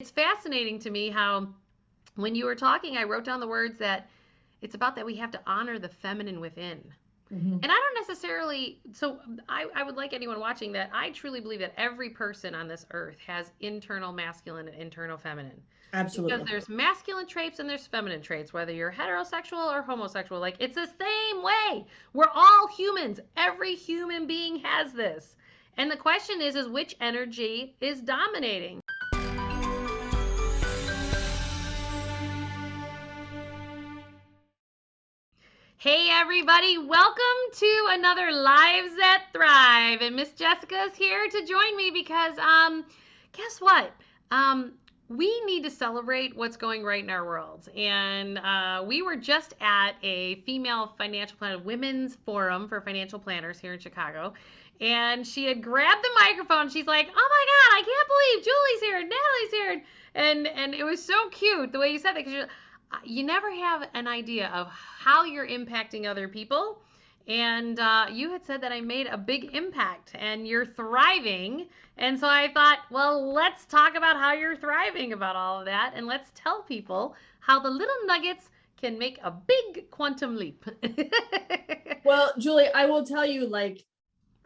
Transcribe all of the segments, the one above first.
It's fascinating to me how when you were talking, I wrote down the words that it's about that we have to honor the feminine within. Hmm. And I don't necessarily, so I would like anyone watching that. I truly believe that every person on this earth has internal masculine and internal feminine. Because Absolutely. there's masculine traits and there's feminine traits, whether you're heterosexual or homosexual. Like, it's the same way. We're all humans. Every human being has this. And the question is which energy is dominating? Hey everybody, welcome to another Lives That Thrive. And Miss Jessica's here to join me because guess what? Um we need to celebrate what's going right in our world. And we were just at a female financial planner women's forum for financial planners here in Chicago. And she had grabbed the microphone. She's like, "Oh my God, I can't believe Julie's here, Natalie's here." And it was so cute the way you said that because you never have an idea of how you're impacting other people. And you had said that I made a big impact and you're thriving. And so I thought, well, let's talk about how you're thriving about all of that. And let's tell people how the little nuggets can make a big quantum leap. Well, Julie, I will tell you, like,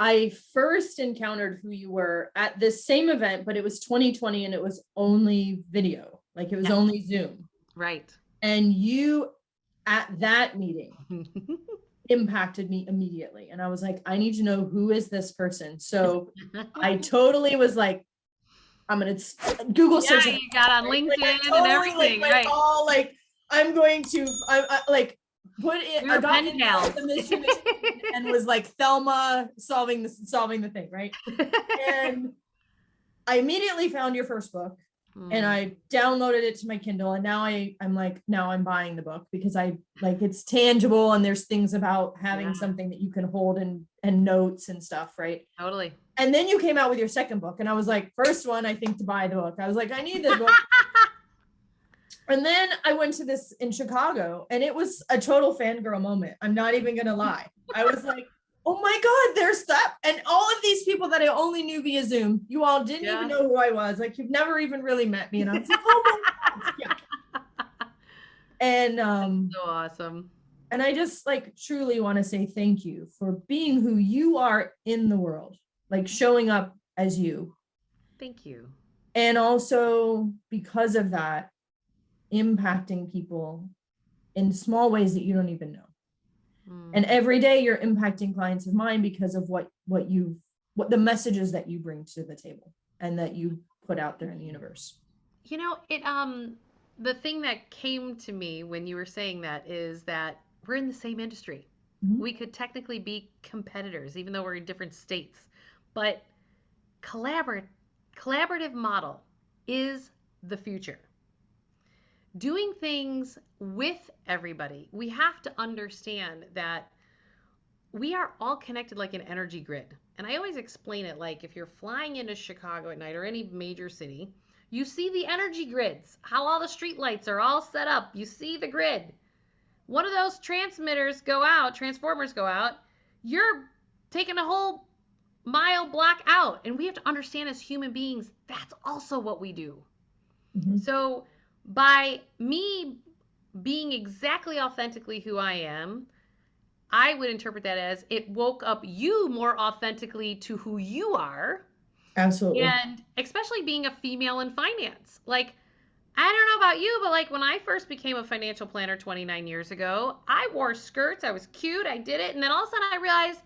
I first encountered who you were at this same event, but it was 2020 and it was only video, like it was Yeah, only Zoom. right. And you at that meeting impacted me immediately. And I was like, I need to know who is this person. So I totally was like, I'm gonna Google Yeah, search it. you got on Right? Like I LinkedIn and totally like everything, went right? all like I'm going to I like put it. We I were got pen in there pals. with the mystery machine and was like Thelma solving the thing, right? And I immediately found your first book and Mm, I downloaded it to my Kindle. And now I'm like, now I'm buying the book because I like it's tangible and there's things about yeah, having something that you can hold and notes and stuff, right? totally. And then you came out with your second book, and I was like, first one, I think to buy the book. I was like, I need this book. And then I went to this in Chicago, and it was a total fangirl moment. I'm not even gonna lie. I was like, oh my God, there's that. And all of these people that I only knew via Zoom, you all didn't even Yeah. know who I was. Like, you've never even really met me. And I was like, oh my God. Yeah. And So awesome. and I just like truly want to say thank you for being who you are in the world, like showing up as you. Thank you. And also because of that, impacting people in small ways that you don't even know. And Mm. every day you're impacting clients of mine because of what the messages that you bring to the table and that you put out there in the universe. It the thing that came to me when you were saying that is that we're in the same industry. Mhm. We could technically be competitors even though we're in different states. But collaborate collaborative model is the future. Doing things with everybody. We have to understand that we are all connected like an energy grid. And I always explain it like if you're flying into Chicago at night or any major city, you see the energy grids, how all the street lights are all set up. You see the grid. One of those transformers go out, you're taking a whole mile block out. And we have to understand as human beings, that's also what we do. Mhm. So by me being exactly authentically who I am, I would interpret that as it woke up you more authentically to who you are. Absolutely. And especially being a female in finance. Like, I don't know about you, but like when I first became a financial planner 29 years ago, I wore skirts. I was cute. I did it. And then all of a sudden I realized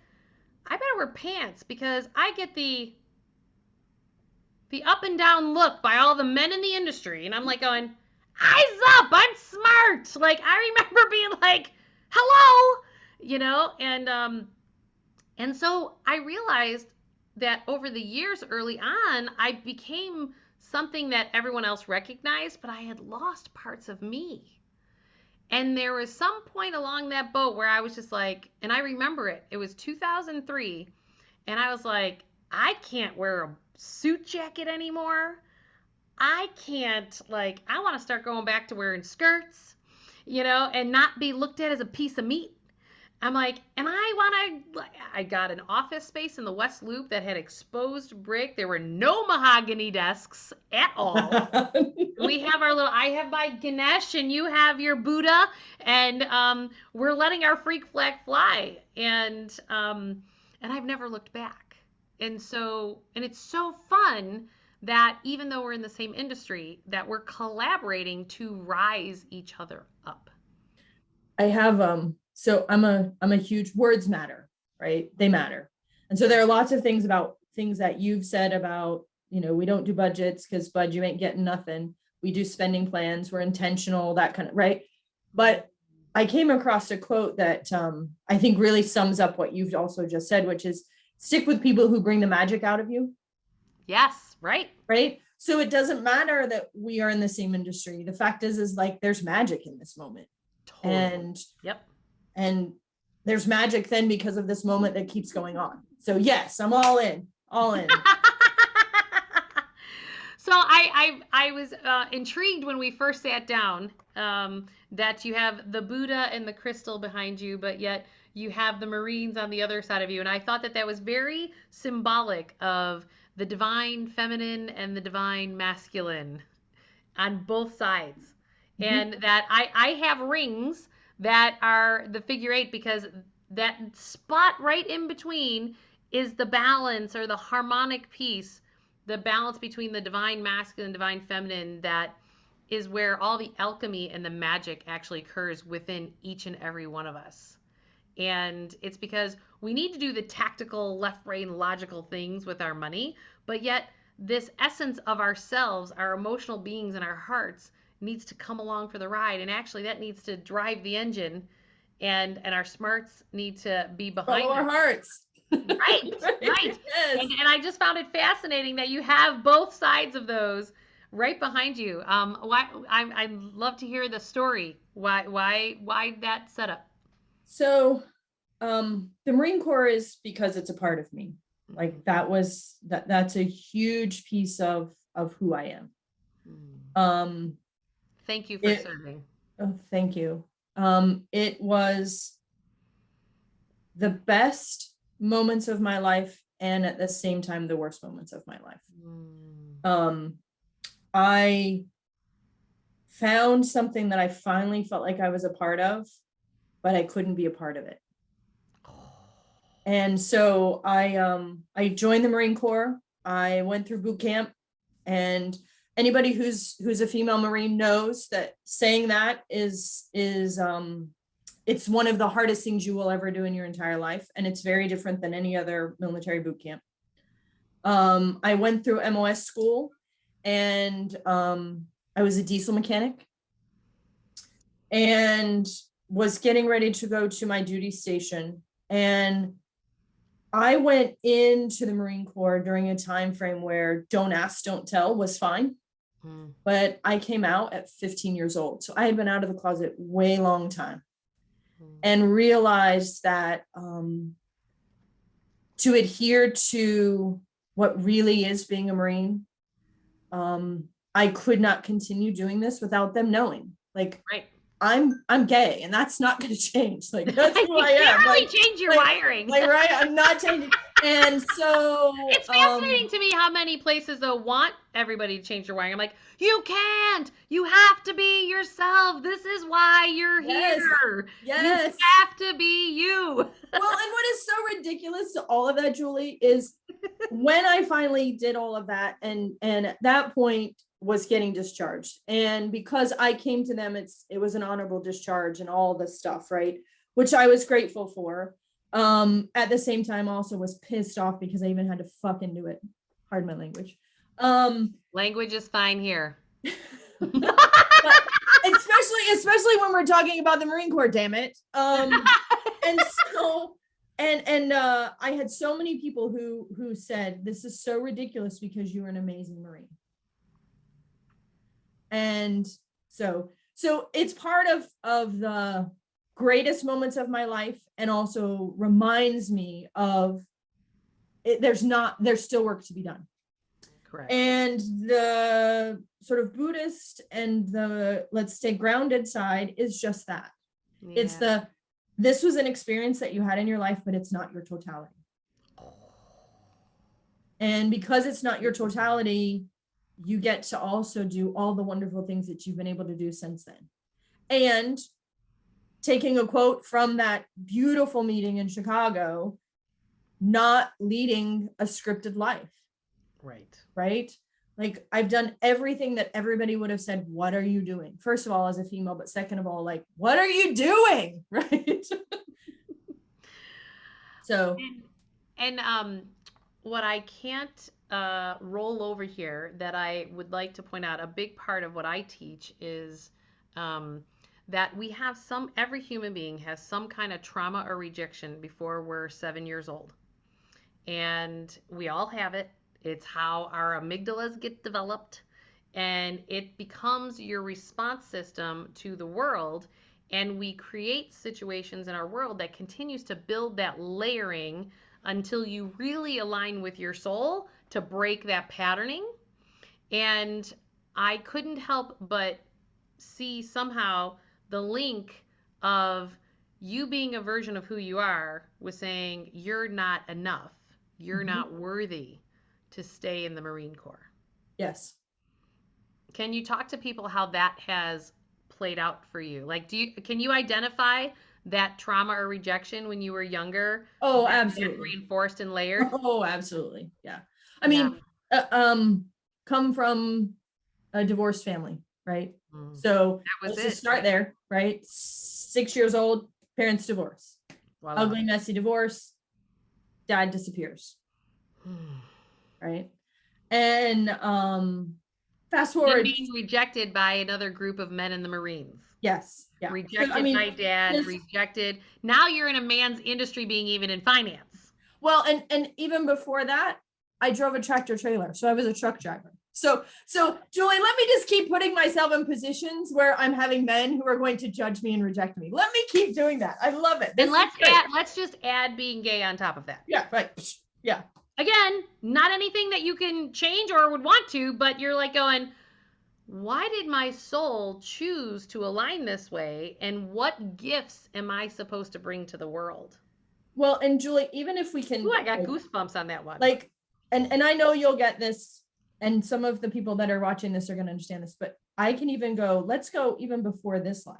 I better wear pants because I get the up and down look by all the men in the industry. And I'm like going, eyes up, I'm smart. Like I remember being like, hello, and so I realized that over the years early on, I became something that everyone else recognized, but I had lost parts of me. And there was some point along that boat where I was just like, and I remember it. It was 2003, and I was like, I can't wear a suit jacket anymore. I can't, like, I want to start going back to wearing skirts, and not be looked at as a piece of meat. I'm like, and I got an office space in the West Loop that had exposed brick. There were no mahogany desks at all. We have our little, I have my Ganesh and you have your Buddha, and we're letting our freak flag fly. And I've never looked back. And it's so fun that even though we're in the same industry, that we're collaborating to rise each other up. I have so I'm a huge words matter, right? They matter. And so there are lots of things about things that you've said about, we don't do budgets because bud, you ain't getting nothing. We do spending plans, we're intentional, that kind of, right? But I came across a quote that I think really sums up what you've also just said, which is stick with people who bring the magic out of you. Yes, right. Right. So it doesn't matter that we are in the same industry. The fact is like there's magic in this moment. Totally. And yep. And there's magic then because of this moment that keeps going on. So yes, I'm all in, all in. So I was intrigued when we first sat down that you have the Buddha and the crystal behind you, but yet you have the Marines on the other side of you. And I thought that that was very symbolic of the divine feminine and the divine masculine on both sides. Mm-hmm. And that I have rings that are the figure 8 because that spot right in between is the balance or the harmonic piece, the balance between the divine masculine and divine feminine, that is where all the alchemy and the magic actually occurs within each and every one of us. And it's because we need to do the tactical left brain logical things with our money, but yet this essence of ourselves, our emotional beings and our hearts, needs to come along for the ride. And actually that needs to drive the engine, and our smarts need to be behind follow our hearts. Right. Yes. And I just found it fascinating that you have both sides of those right behind you. I'd love to hear the story. Why that setup? So the Marine Corps is because it's a part of me. Like that's a huge piece of who I am. Thank you for serving. Oh, thank you. It was the best moments of my life and at the same time the worst moments of my life. I found something that I finally felt like I was a part of, but I couldn't be a part of it. And so I joined the Marine Corps. I went through boot camp, and anybody who's a female Marine knows that saying that is it's one of the hardest things you will ever do in your entire life. And it's very different than any other military boot camp. I went through MOS school, and I was a diesel mechanic and was getting ready to go to my duty station. And I went into the Marine Corps during a time frame where don't ask, don't tell was fine. But I came out at 15 years old. So I had been out of the closet way long time, and realized that to adhere to what really is being a Marine, I could not continue doing this without them knowing. Like, right. I'm gay, and that's not going to change. Like, that's who I am. You can't really like, change your wiring. Like, right? I'm not changing. And so it's fascinating to me how many places though want everybody to change their wiring. I'm like, you can't. You have to be yourself. This is why you're here. Yes. You have to be you. Well, and what is so ridiculous to all of that, Julie, is when I finally did all of that, and at that point was getting discharged. And because I came to them, it was an honorable discharge and all this stuff, right? Which I was grateful for. At the same time, also was pissed off because I even had to fucking do it. Pardon my language. Language is fine here. especially when we're talking about the Marine Corps, damn it. And so, and I had so many people who said, this is so ridiculous because you're an amazing Marine. And so it's part of the greatest moments of my life, and also reminds me of it, there's still work to be done. Correct. And the sort of Buddhist and the, let's stay grounded side is just that. Yeah. this was an experience that you had in your life, but it's not your totality. And because it's not your totality, you get to also do all the wonderful things that you've been able to do since then. And taking a quote from that beautiful meeting in Chicago, not leading a scripted life. Right. Right? Like, I've done everything that everybody would have said, what are you doing? First of all, as a female, but second of all, like, what are you doing? Right? So. And what I can't roll over here that I would like to point out, a big part of what I teach is that we have every human being has some kind of trauma or rejection before we're 7 years old. And we all have it. It's how our amygdalas get developed, and it becomes your response system to the world. And we create situations in our world that continues to build that layering until you really align with your soul to break that patterning. And I couldn't help but see somehow the link of you being a version of who you are with saying you're not enough. You're not worthy to stay in the Marine Corps. Yes. Can you talk to people how that has played out for you? Like, can you identify that trauma or rejection when you were younger? Oh, absolutely. Reinforced and layered? Oh, absolutely. Yeah. I mean, come from a divorced family, right? So let's just start there, right? 6 years old, parents divorce. Voila. Ugly, messy divorce. Dad disappears. Right? And fast forward. Being rejected by another group of men in the Marines. Yes. Yeah. Rejected by dad, rejected. Now you're in a man's industry, being even in finance. Well, and even before that, I drove a tractor trailer. So I was a truck driver. So Julie, let me just keep putting myself in positions where I'm having men who are going to judge me and reject me. Let me keep doing that. I love it. And let's just add being gay on top of that. Yeah, right. Yeah. Again, not anything that you can change or would want to, but you're like going, why did my soul choose to align this way? And what gifts am I supposed to bring to the world? Well, and Julie, even if we can. Ooh, I got goosebumps on that one. Like, and I know you'll get this, and some of the people that are watching this are going to understand this, but I can even go, let's go even before this life.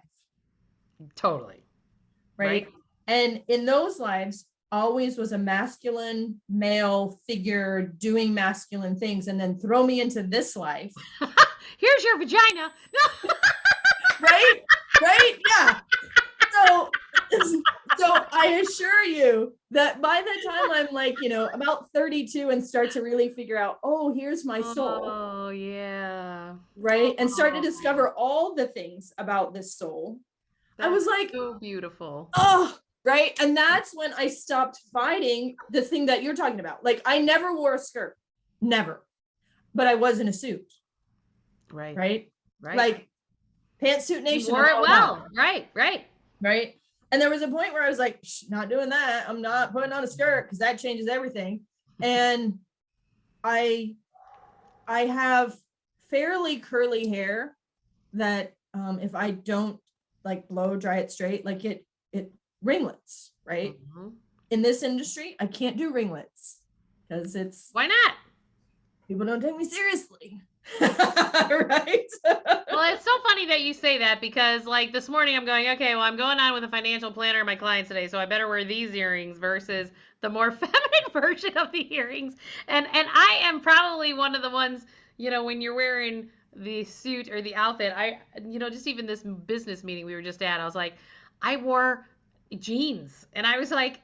Totally. Right? And in those lives, always was a masculine male figure doing masculine things, and then throw me into this life. Here's your vagina. Right? Yeah. So I assure you that by the time I'm like, about 32 and start to really figure out, oh, here's my soul. Oh, yeah. Right? And start to discover all the things about this soul. I was like, so beautiful. Oh, right. And that's when I stopped fighting the thing that you're talking about. Like, I never wore a skirt, never, but I was in a suit. Right. Like, pantsuit nation. Wore it well. Right. And there was a point where I was like, not doing that. I'm not putting on a skirt because that changes everything. And I have fairly curly hair that if I don't like blow dry it straight, like it ringlets, right? In this industry, I can't do ringlets because why not? People don't take me seriously. Right? Well, it's so funny that you say that, because like this morning I'm going, okay, well, I'm going on with a financial planner of my clients today, so I better wear these earrings versus the more feminine version of the earrings. And I am probably one of the ones, when you're wearing the suit or the outfit, just even this business meeting we were just at, I was like, I wore jeans, and I was like,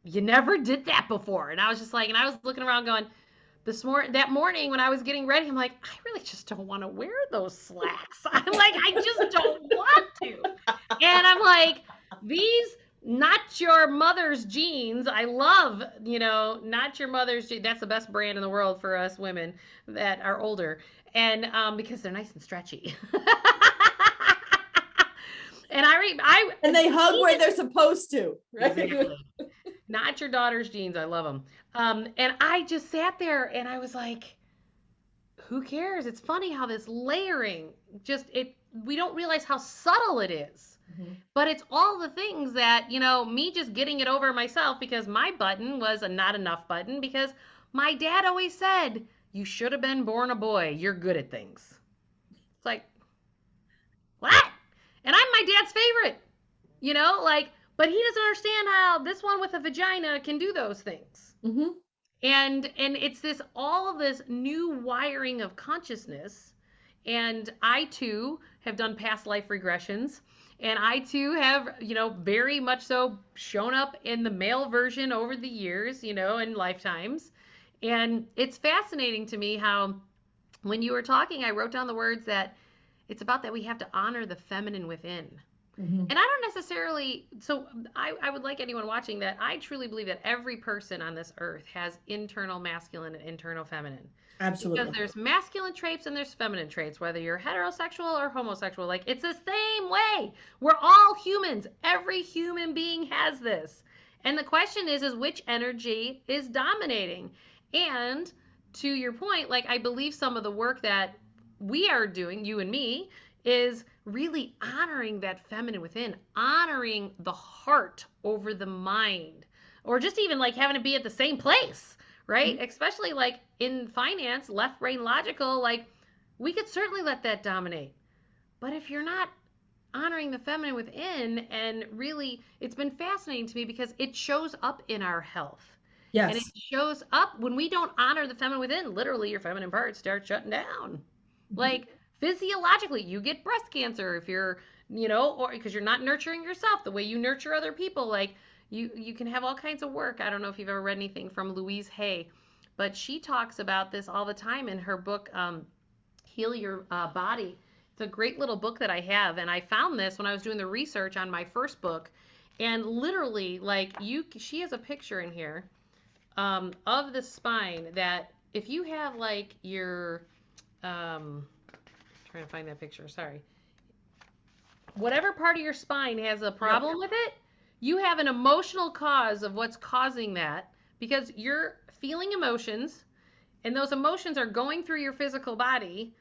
you never did that before. And I was just like, and I was looking around going, that morning when I was getting ready, I'm like, I really just don't want to wear those slacks. I'm like, I just don't want to. And I'm like, these not your mother's jeans. I love, not your mother's jeans. That's the best brand in the world for us women that are older. And because they're nice and stretchy. And and they hug where they're supposed to, right? Exactly. Not your daughter's jeans. I love them. And I just sat there and I was like, who cares? It's funny how this layering we don't realize how subtle it is. But it's all the things that, me just getting it over myself because my button was a not enough button because my dad always said, you should have been born a boy. You're good at things. It's like, what? And I'm my dad's favorite, but he doesn't understand how this one with a vagina can do those things. Mm-hmm. And it's all of this new wiring of consciousness. And I too have done past life regressions. And I too have, very much so shown up in the male version over the years, in lifetimes. And it's fascinating to me how when you were talking, I wrote down the words that it's about that we have to honor the feminine within. Mm-hmm. And I don't necessarily, so I would like anyone watching that, I truly believe that every person on this earth has internal masculine and internal feminine. Absolutely. Because there's masculine traits and there's feminine traits, whether you're heterosexual or homosexual. Like, it's the same way. We're all humans. Every human being has this. And the question is which energy is dominating? And to your point, like, I believe some of the work that we are doing, you and me, is really honoring that feminine within, honoring the heart over the mind, or just even like having to be at the same place, right? Mm-hmm. Especially like in finance, left brain logical, like we could certainly let that dominate. But if you're not honoring the feminine within, and really, it's been fascinating to me because it shows up in our health. Yes. And it shows up when we don't honor the feminine within, literally your feminine parts start shutting down. Mm-hmm. Like, physiologically, you get breast cancer if you're, or because you're not nurturing yourself the way you nurture other people. Like, you can have all kinds of work. I don't know if you've ever read anything from Louise Hay, but she talks about this all the time in her book, Heal Your Body. It's a great little book that I have, and I found this when I was doing the research on my first book, and literally, like, she has a picture in here of the spine that if you have like your trying to find that picture, sorry, whatever part of your spine has a problem with it, you have an emotional cause of what's causing that, because you're feeling emotions and those emotions are going through your physical body,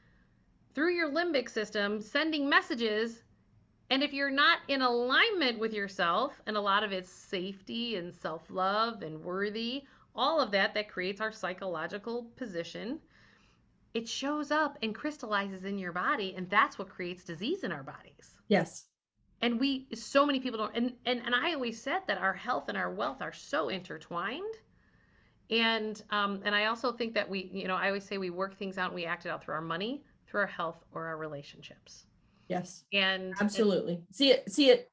through your limbic system, sending messages. And if you're not in alignment with yourself, and a lot of it's safety and self-love and worthy, all of that creates our psychological position, it shows up and crystallizes in your body, and that's what creates disease in our bodies. Yes. And so many people don't, and I always said that our health and our wealth are so intertwined. And I also think that I always say we work things out and we act it out through our money, through our health, or our relationships. Yes. And absolutely. See it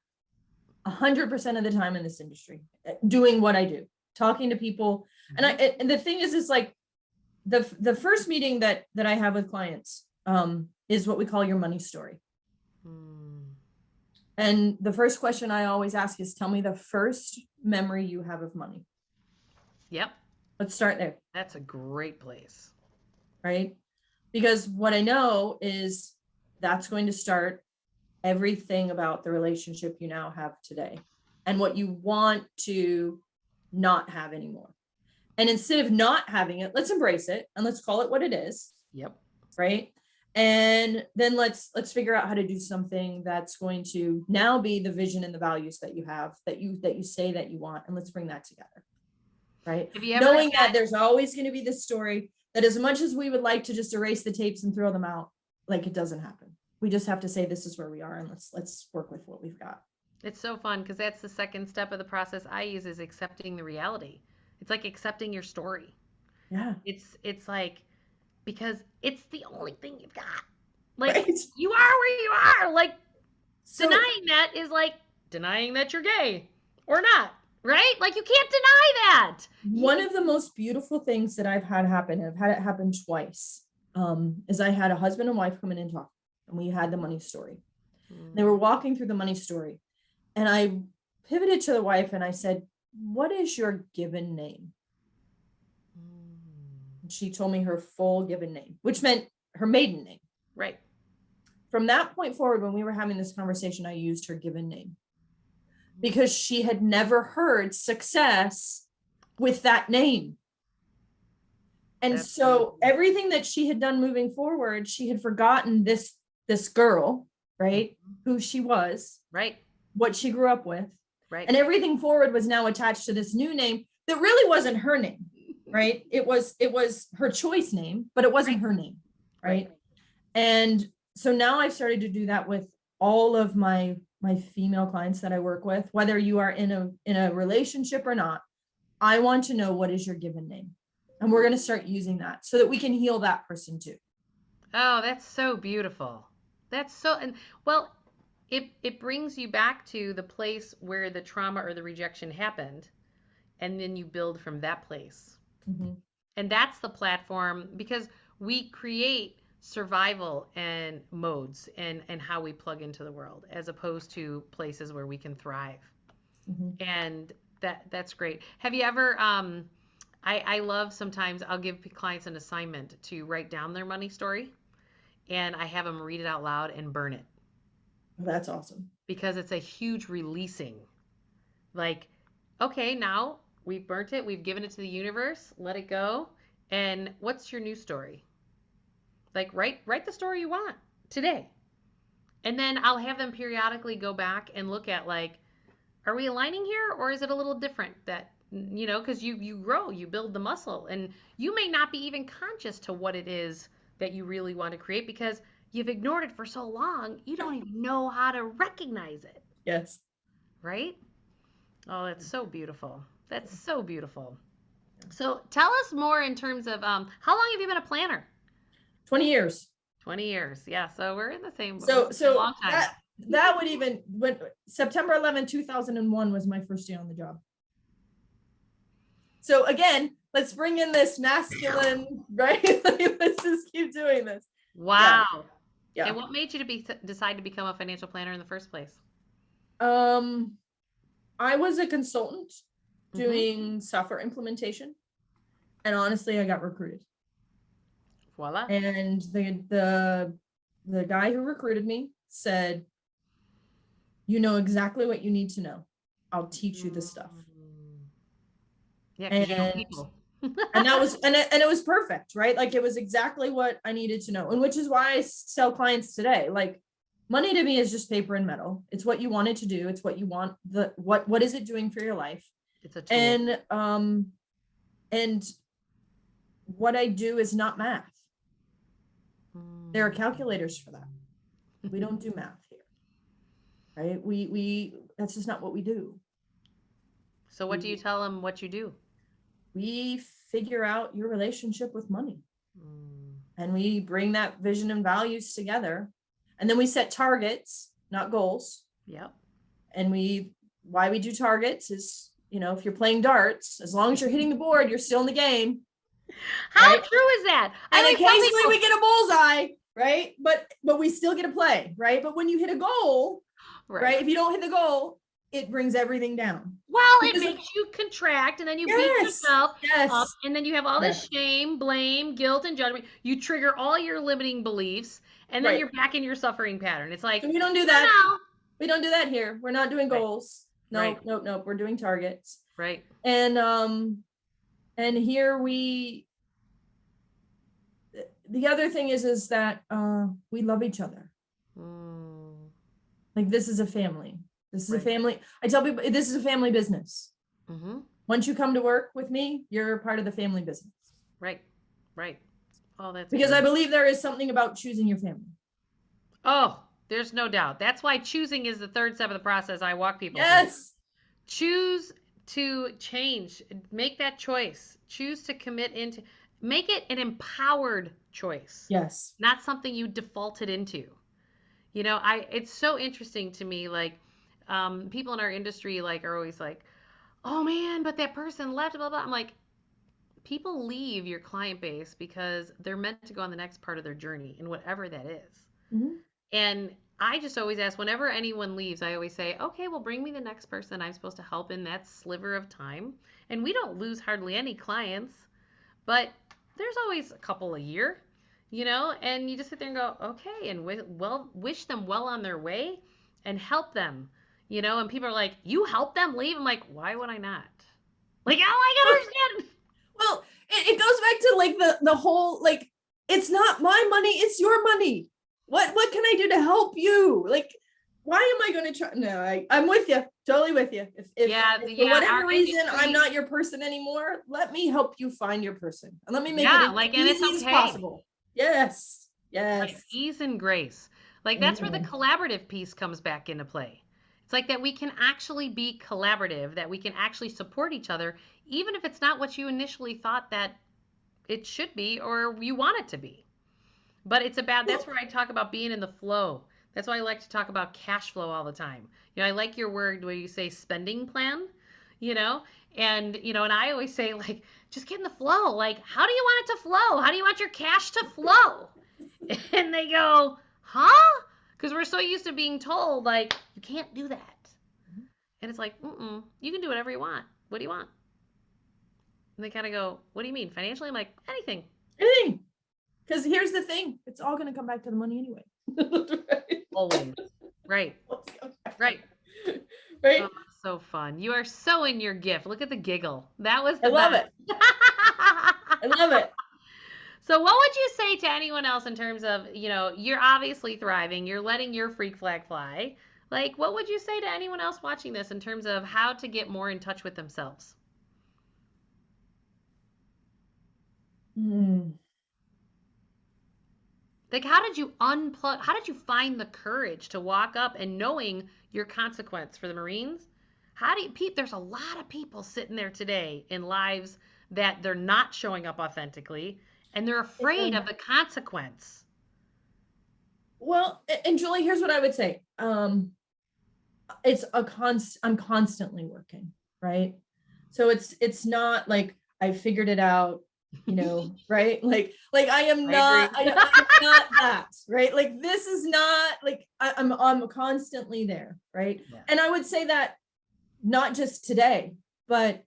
100% of the time in this industry, doing what I do, talking to people. And the thing is like the first meeting that I have with clients is what we call your money story. And the first question I always ask is, tell me the first memory you have of money. Yep. Let's start there. That's a great place. Right? Because what I know is that's going to start everything about the relationship you now have today and what you want to not have anymore. And instead of not having it, let's embrace it and let's call it what it is. Yep. Right. And then let's figure out how to do something that's going to now be the vision and the values that you have, that you say that you want, and let's bring that together. Right. Knowing that there's always going to be this story that, as much as we would like to just erase the tapes and throw them out, like, it doesn't happen. We just have to say, this is where we are, and let's work with what we've got. It's so fun because that's the second step of the process I use, is accepting the reality. It's like accepting your story. Yeah. It's like, because it's the only thing you've got. Like, right. You are where you are. Like, denying that is like denying that you're gay or not, right? Like, you can't deny that. One of the most beautiful things that I've had happen, I've had it happen twice, is I had a husband and wife come in and talk, and we had the money story. They were walking through the money story, and I pivoted to the wife and I said, what is your given name? She told me her full given name, which meant her maiden name. Right. From that point forward, when we were having this conversation, I used her given name because she had never heard success with that name. And so everything that she had done moving forward, she had forgotten this girl, right? Who she was, Right. what she grew up with. Right. And everything forward was now attached to this new name that really wasn't her name, right? It was her choice name, but it wasn't her name, right? And so now I've started to do that with all of my female clients that I work with, whether you are in a relationship or not. I want to know, what is your given name? And we're going to start using that so that we can heal that person too. Oh, that's so beautiful. That's so, and well, it brings you back to the place where the trauma or the rejection happened, and then you build from that place. Mm-hmm. And that's the platform, because we create survival and modes and how we plug into the world, as opposed to places where we can thrive. Mm-hmm. And that's great. Have you ever I love, sometimes I'll give clients an assignment to write down their money story, and I have them read it out loud and burn it, That's awesome. because it's a huge releasing. Like, okay, now we've burnt it, we've given it to the universe, let it go. And what's your new story? Like, write the story you want today. And then I'll have them periodically go back and look at, like, are we aligning here, or is it a little different? That, because you grow, you build the muscle, and you may not be even conscious to what it is that you really want to create, because you've ignored it for so long, you don't even know how to recognize it. Yes. Right? Oh, that's so beautiful. That's so beautiful. So tell us more in terms of how long have you been a planner? 20 years. 20 years. Yeah. So we're in the same, So long time. that would even, when September 11, 2001 was my first day on the job. So again, let's bring in this masculine, right? Let's just keep doing this. Wow. Yeah. And what made you decide to become a financial planner in the first place? I was a consultant doing software implementation, and honestly, I got recruited. Voila. And the guy who recruited me said, "You know exactly what you need to know. I'll teach you the stuff." Yeah, because you know people. And that was, and it was perfect, right? Like, it was exactly what I needed to know. And which is why I tell clients today, like, money to me is just paper and metal. It's what you want it to do. It's what you want, what is it doing for your life? It's a tool. And what I do is not math. There are calculators for that. We don't do math here, right? We that's just not what we do. So what do you tell them what you do? We figure out your relationship with money, and we bring that vision and values together, and then we set targets, not goals. Yep. And why we do targets is, if you're playing darts, as long as you're hitting the board, you're still in the game. How true is that? And occasionally we get a bullseye, right? But we still get a play, right? But when you hit a goal, right? If you don't hit the goal, it brings everything down. Well, it makes you contract, and then you beat yourself up, and then you have all this shame, blame, guilt, and judgment. You trigger all your limiting beliefs, and then you're back in your suffering pattern. It's like, so we don't do that. No. We don't do that here. We're not doing goals. No, nope. We're doing targets. Right. And here the other thing is that we love each other. Like, this is a family. This is a family. I tell people, this is a family business. Once you come to work with me, you're part of the family business. Right. Oh, that's because I believe there is something about choosing your family. Oh, there's no doubt. That's why choosing is the third step of the process I walk people through. Choose to change. Make that choice. Choose to commit into. Make it an empowered choice. Yes. Not something you defaulted into. It's so interesting to me, like, people in our industry, like, are always like, oh man, but that person left, blah, blah. I'm like, people leave your client base because they're meant to go on the next part of their journey, in whatever that is. And I just always ask, whenever anyone leaves, I always say, okay, well, bring me the next person I'm supposed to help in that sliver of time. And we don't lose hardly any clients, but there's always a couple a year, and you just sit there and go, okay, and wish them well on their way and help them, and people are like, you help them leave? I'm like, why would I not? Like, oh, I gotta understand. Well, it goes back to, like, the whole, like, it's not my money, it's your money. What can I do to help you? Like, why am I going to try? No, I'm with you. Totally with you. If for whatever reason I'm not your person anymore, let me help you find your person. And let me make it as easy as possible. Yes. Like ease and grace. Like that's where the collaborative piece comes back into play. It's like that we can actually be collaborative, that we can actually support each other, even if it's not what you initially thought that it should be or you want it to be. But it's about, that's where I talk about being in the flow. That's why I like to talk about cash flow all the time. You know, I like your word where you say spending plan, you know, and, you know, and I always say, like, just get in the flow. Like, how do you want it to flow? How do you want your cash to flow? And they go, huh? Because we're so used to being told, like, you can't do that. And it's like, you can do whatever you want. What do you want? And they kind of go, what do you mean? Financially? I'm like, anything. Anything. Because here's the thing. It's all going to come back to the money anyway. Right? Always. Right. Right. Right. Oh, so fun. You are so in your gift. Look at the giggle. That was the I love it. I love it. So what would you say to anyone else in terms of, you know, you're obviously thriving, you're letting your freak flag fly. Like, what would you say to anyone else watching this in terms of how to get more in touch with themselves? Like, how did you unplug? How did you find the courage to walk up and knowing your consequence for the Marines? How do you, Pete? There's a lot of people sitting there today in lives that they're not showing up authentically and they're afraid of the consequence. Well, and Julie, here's what I would say. It's I'm constantly working, right? So it's not like I figured it out, you know, right? Like I am not that, right? Like this is not like I'm constantly there, right? Yeah. And I would say that not just today, but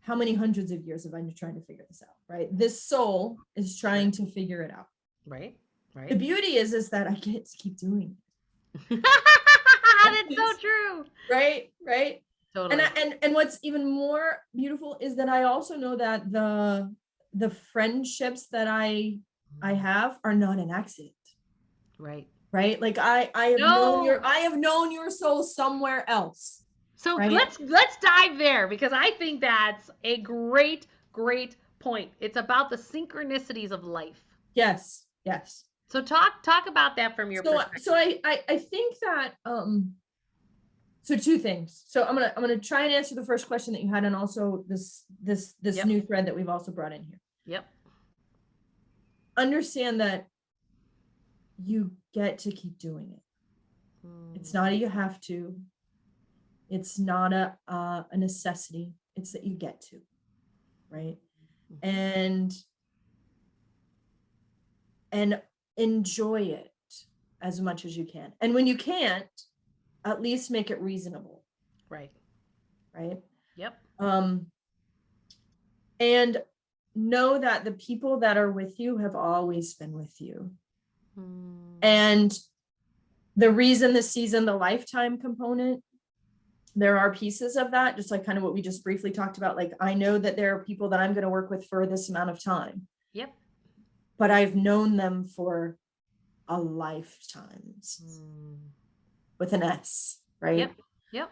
how many hundreds of years have I been trying to figure this out, right? This soul is trying to figure it out. Right. Right. The beauty is that I get to keep doing it. That's so true. Right. Right. Totally. And what's even more beautiful is that I also know that the friendships that I have are not an accident. Right. Right. Like I have known your soul somewhere else. So right? let's dive there because I think that's a great point. It's about the synchronicities of life. Yes. Yes. So talk about that from your perspective. So I think that so two things. So I'm gonna try and answer the first question that you had, and also this yep. new thread that we've also brought in here. Yep. Understand that you get to keep doing it. It's not a you have to. It's not a necessity. It's that you get to, right? And enjoy it as much as you can. And when you can't, at least make it reasonable. Right. Right. Yep. And know that the people that are with you have always been with you. And the reason the season, the lifetime component, there are pieces of that, just like kind of what we just briefly talked about. Like, I know that there are people that I'm going to work with for this amount of time. Yep. But I've known them for a lifetime with an S, right? Yep. Yep.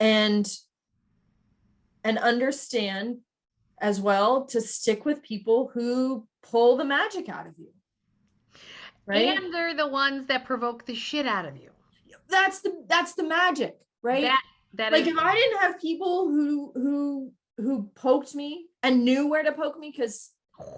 And understand as well to stick with people who pull the magic out of you. Right? And they're the ones that provoke the shit out of you. That's the magic, right? That like, if I didn't have people who poked me and knew where to poke me, because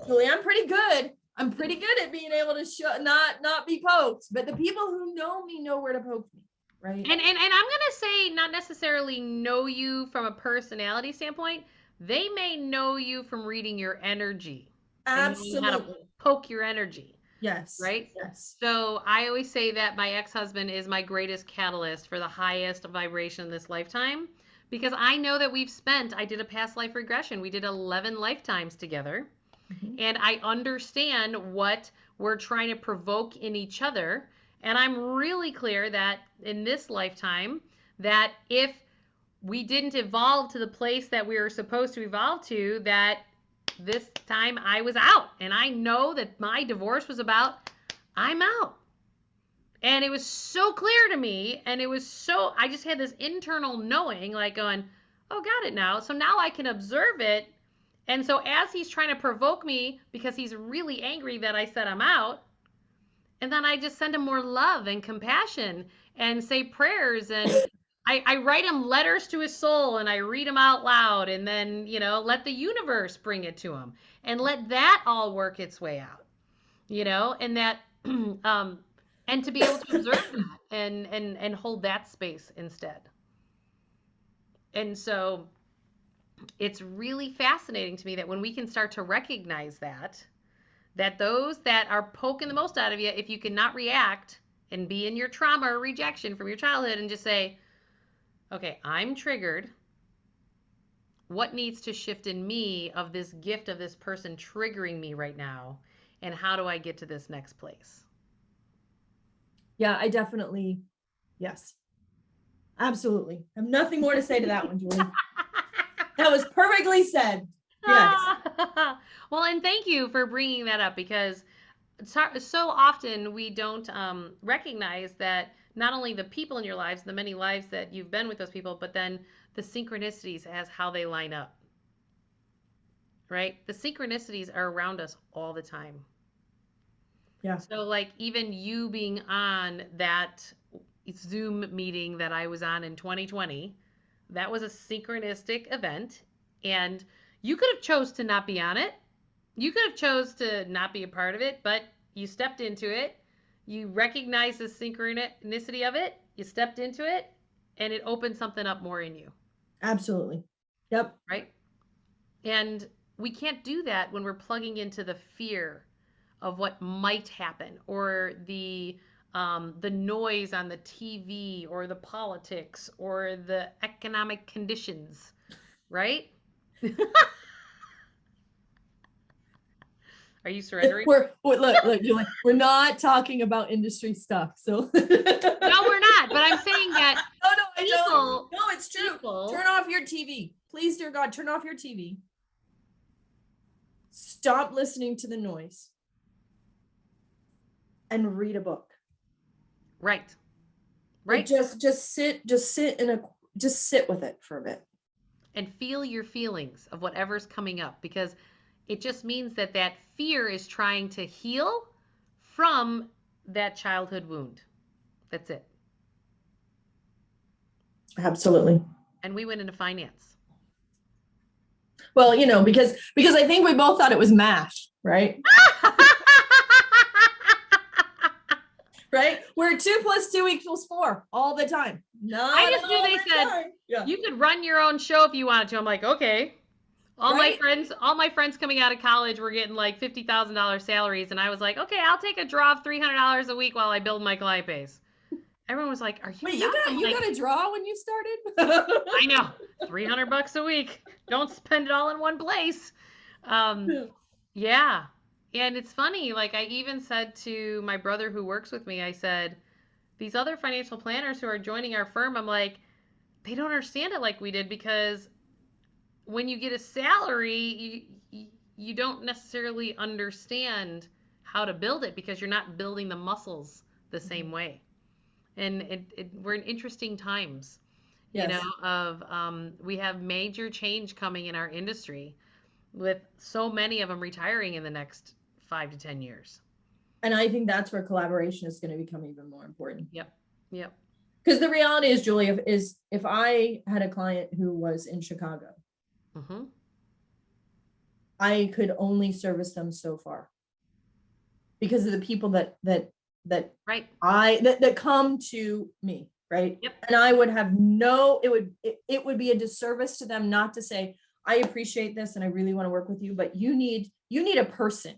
Julie, I'm pretty good at being able to not be poked, but the people who know me know where to poke me, right? And I'm gonna say not necessarily know you from a personality standpoint. They may know you from reading your energy. Absolutely. How to poke your energy. Yes. Right? Yes. So I always say that my ex-husband is my greatest catalyst for the highest vibration in this lifetime, because I know that I did a past life regression. We did 11 lifetimes together. And I understand what we're trying to provoke in each other. And I'm really clear that in this lifetime, that if we didn't evolve to the place that we were supposed to evolve to, that this time I was out. And I know that my divorce was about, I'm out. And it was so clear to me. And it was so, I just had this internal knowing, like going, oh, got it now. So now I can observe it. And so as he's trying to provoke me because he's really angry that I said I'm out, and then I just send him more love and compassion and say prayers, and I write him letters to his soul and I read them out loud, and then, let the universe bring it to him and let that all work its way out, and that, and to be able to observe that and hold that space instead. And so it's really fascinating to me that when we can start to recognize that those that are poking the most out of you, if you cannot react and be in your trauma or rejection from your childhood and just say, okay, I'm triggered. What needs to shift in me of this gift of this person triggering me right now? And how do I get to this next place? Yeah, I definitely, yes, absolutely. I have nothing more to say to that one, Julie. That was perfectly said. Yes. Well, and thank you for bringing that up, because so often we don't recognize that not only the people in your lives, the many lives that you've been with those people, but then the synchronicities as how they line up, right? The synchronicities are around us all the time. Yeah. So like even you being on that Zoom meeting that I was on in 2020, that was a synchronistic event, and you could have chose to not be on it. You could have chose to not be a part of it, but you stepped into it. You recognized the synchronicity of it. You stepped into it, and it opened something up more in you. Absolutely. Yep. Right? And we can't do that when we're plugging into the fear of what might happen, or the noise on the TV, or the politics, or the economic conditions, right? Are you surrendering? Look, Julie, we're not talking about industry stuff. So no, we're not. But I'm saying that. No, no, it's true. Turn off your TV. Please, dear God, turn off your TV. Stop listening to the noise and read a book. Right. Like just sit with it for a bit. And feel your feelings of whatever's coming up, because it just means that fear is trying to heal from that childhood wound. That's it. Absolutely. And we went into finance. Well, because I think we both thought it was math, right? Right? Where 2 + 2 = 4 all the time. I just knew they said you could run your own show if you wanted to. I'm like, okay. All my friends coming out of college were getting like $50,000 salaries, and I was like, okay, I'll take a draw of $300 a week while I build my client base. Everyone was like, are you? Wait, you got a draw when you started? I know, $300 a week. Don't spend it all in one place. Yeah. And it's funny, like I even said to my brother who works with me, I said, these other financial planners who are joining our firm, I'm like, they don't understand it like we did, because when you get a salary, you don't necessarily understand how to build it, because you're not building the muscles the same way. And we're in interesting times, yes. We have major change coming in our industry, with so many of them retiring in the next 5 to 10 years. And I think that's where collaboration is going to become even more important. Yep. Because the reality is, Julie, if I had a client who was in Chicago, mm-hmm. I could only service them so far, because of the people that come to me, right? Yep. And I would have it would be a disservice to them not to say, I appreciate this and I really want to work with you, but you need a person.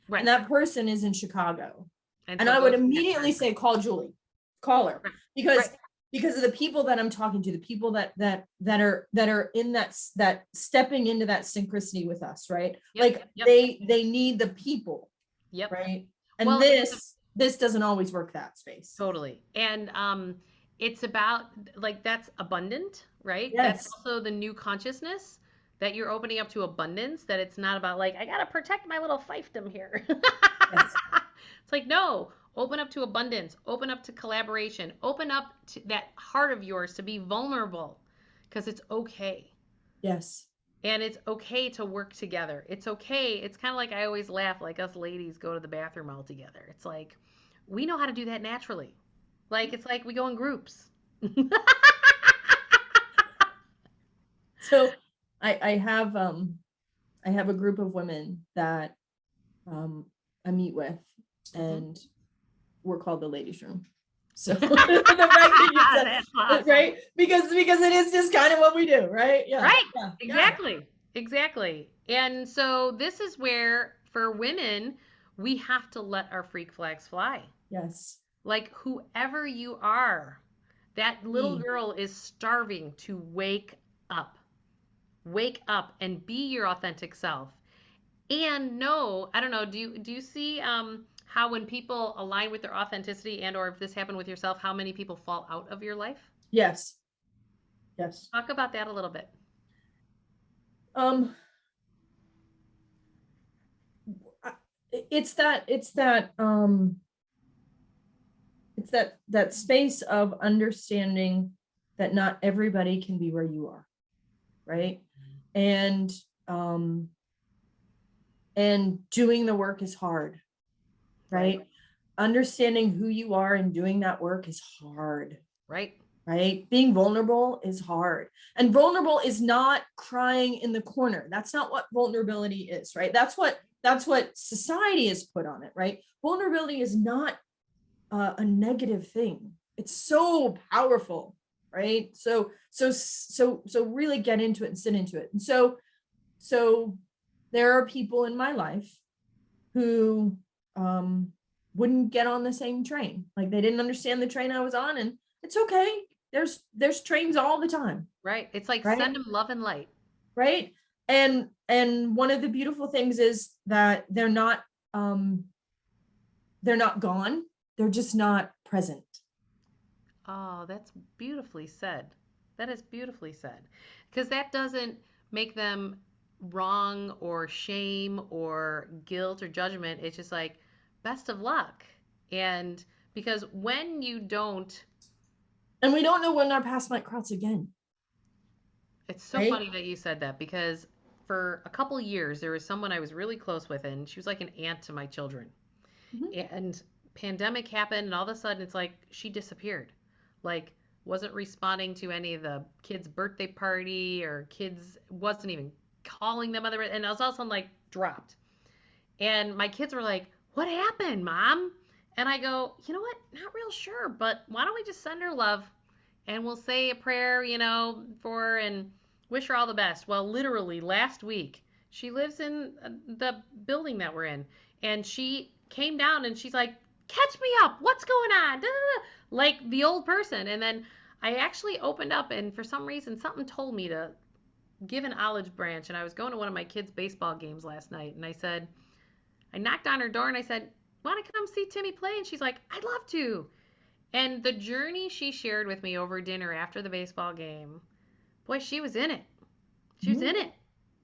Right. And that person is in Chicago. And so I would immediately say, call Julie, call her. Right. Because of the people that I'm talking to, the people that are in that stepping into that synchronicity with us, right? They need the people. Yep. Right. And this doesn't always work that space. Totally. And it's about, like, that's abundant, right? Yes. That's also the new consciousness, that you're opening up to abundance, that it's not about like, I got to protect my little fiefdom here. Yes. It's like, no, open up to abundance, open up to collaboration, open up to that heart of yours to be vulnerable, because it's okay. Yes. And it's okay to work together. It's okay. It's kind of like, I always laugh, like us ladies go to the bathroom all together. It's like, we know how to do that naturally. Like, it's like we go in groups. So I have a group of women that I meet with, and we're called the ladies room. So the fact that awesome. Right, because it is just kind of what we do, right? Yeah, right, yeah. Exactly. And so this is where, for women, we have to let our freak flags fly. Yes. Like, whoever you are, that little girl is starving to wake up and be your authentic self. And no, I don't know, do you see how when people align with their authenticity, and or if this happened with yourself, how many people fall out of your life? Yes. Talk about that a little bit. It's that space of understanding that not everybody can be where you are, right? And doing the work is hard, right? Understanding who you are and doing that work is hard. Right. Being vulnerable is hard. And vulnerable is not crying in the corner. That's not what vulnerability is, right? That's what society has put on it, right? Vulnerability is not a negative thing. It's so powerful, right? So really get into it and sit into it. And so there are people in my life who wouldn't get on the same train. Like, they didn't understand the train I was on, and it's okay. There's trains all the time. Right. It's like, right? Send them love and light. Right. And one of the beautiful things is that they're not gone. They're just not present. Oh, that's beautifully said. That is beautifully said. Because that doesn't make them wrong or shame or guilt or judgment. It's just like, best of luck. And because when you don't, and we don't know when our paths might cross again. It's so funny that you said that, because for a couple years there was someone I was really close with, and she was like an aunt to my children. And pandemic happened, and all of a sudden it's like she disappeared. Like, wasn't responding to any of the kids' birthday party, or kids wasn't even calling them other, and all of a sudden, like, dropped. And my kids were like, "What happened, Mom?" And I go, "You know what? Not real sure, but why don't we just send her love, and we'll say a prayer, for her, and wish her all the best." Well, literally last week, she lives in the building that we're in, and she came down and she's like, "Catch me up. What's going on?" Like the old person. And then I actually opened up, and for some reason, something told me to give an olive branch. And I was going to one of my kids' baseball games last night, and I knocked on her door and I said, "Want to come see Timmy play?" And she's like, "I'd love to." And the journey she shared with me over dinner after the baseball game, boy, she was in it. She was in it.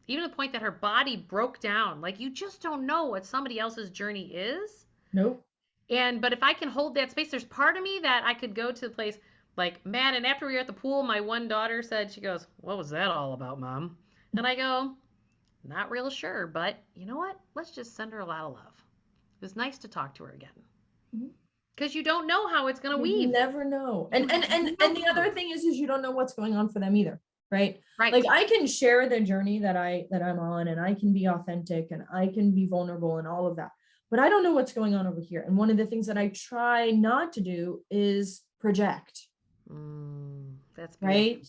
Even to the point that her body broke down. Like, you just don't know what somebody else's journey is. Nope. But if I can hold that space, there's part of me that I could go to the place like, man, and after we were at the pool, my one daughter said, she goes, "What was that all about, Mom?" And I go, "Not real sure, but you know what? Let's just send her a lot of love. It was nice to talk to her again." Because you don't know how it's going to weave. You never know. And the other thing is you don't know what's going on for them either. Right. Like, I can share the journey that I'm on, and I can be authentic, and I can be vulnerable and all of that, but I don't know what's going on over here. And one of the things that I try not to do is project. That's beautiful. Right.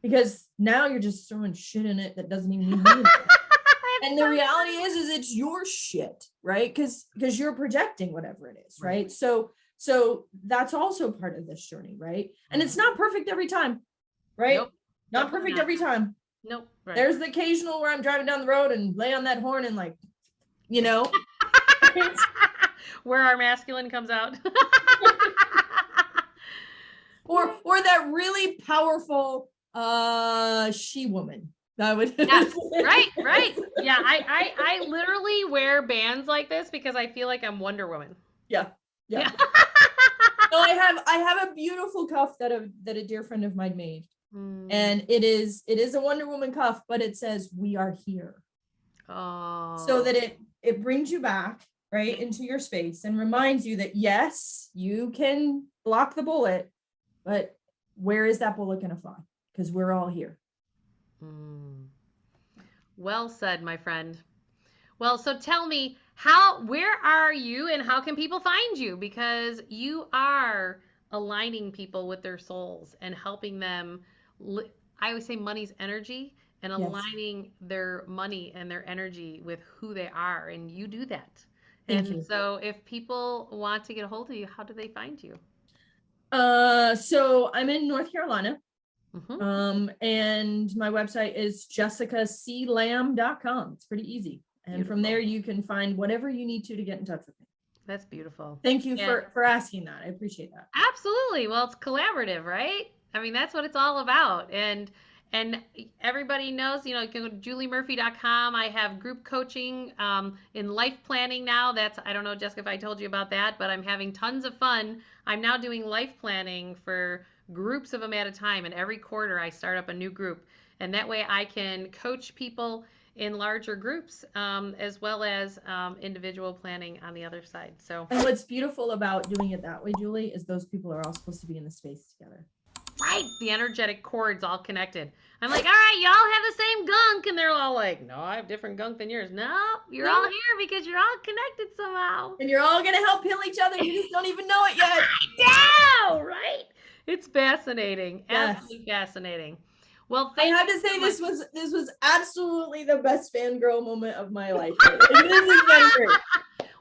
Because now you're just throwing shit in it that doesn't even need to be. And the reality is it's your shit, right? Because you're projecting whatever it is, right? So that's also part of this journey, right? And it's not perfect every time, right? Nope. Not perfect every time. Nope. Right. There's the occasional where I'm driving down the road and lay on that horn and, like, where our masculine comes out. or that really powerful she woman. That would right. Yeah, I literally wear bands like this because I feel like I'm Wonder Woman. Yeah. Yeah. No, I have a beautiful cuff that a dear friend of mine made. And it is a Wonder Woman cuff, but it says "We are here." Oh. So that it brings you back right into your space and reminds you that yes, you can block the bullet, but where is that bullet going to fly? Because we're all here. Well said, my friend. Well, so tell me, where are you and how can people find you? Because you are aligning people with their souls and helping them. I always say money's energy, and Yes. aligning their money and their energy with who they are. And you do that. Thank And you. so if people want to get a hold of you, how do they find you? So I'm in North Carolina. Mm-hmm. And my website is jessicaclam.com. It's pretty easy. And Beautiful. from there, you can find whatever you need to get in touch with me. That's beautiful. Thank you for asking that. I appreciate that. Absolutely. Well, it's collaborative, right? I mean, that's what it's all about. And everybody knows, you know, you can go to juliemurphy.com. I have group coaching in life planning now. I don't know, Jessica, if I told you about that, but I'm having tons of fun. I'm now doing life planning for groups of them at a time. And every quarter, I start up a new group. And that way I can coach people in larger groups, as well as individual planning on the other side. So, and what's beautiful about doing it that way, Julie, is those people are all supposed to be in the space together. Right, the energetic cords all connected. I'm like, all right, y'all have the same gunk, and they're all like, no, I have different gunk than yours. No, you're all here because you're all connected somehow. And you're all gonna help heal each other. You just don't even know it yet. I know, right? It's fascinating, yes. Absolutely fascinating. Well, I have to say this was absolutely the best fangirl moment of my life. This has been great.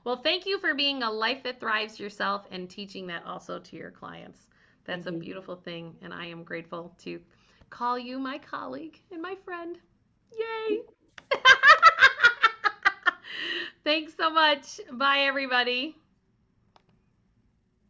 Well, thank you for being a life that thrives yourself and teaching that also to your clients. That's a beautiful thing, and I am grateful to call you my colleague and my friend. Yay! Thanks so much. Bye, everybody.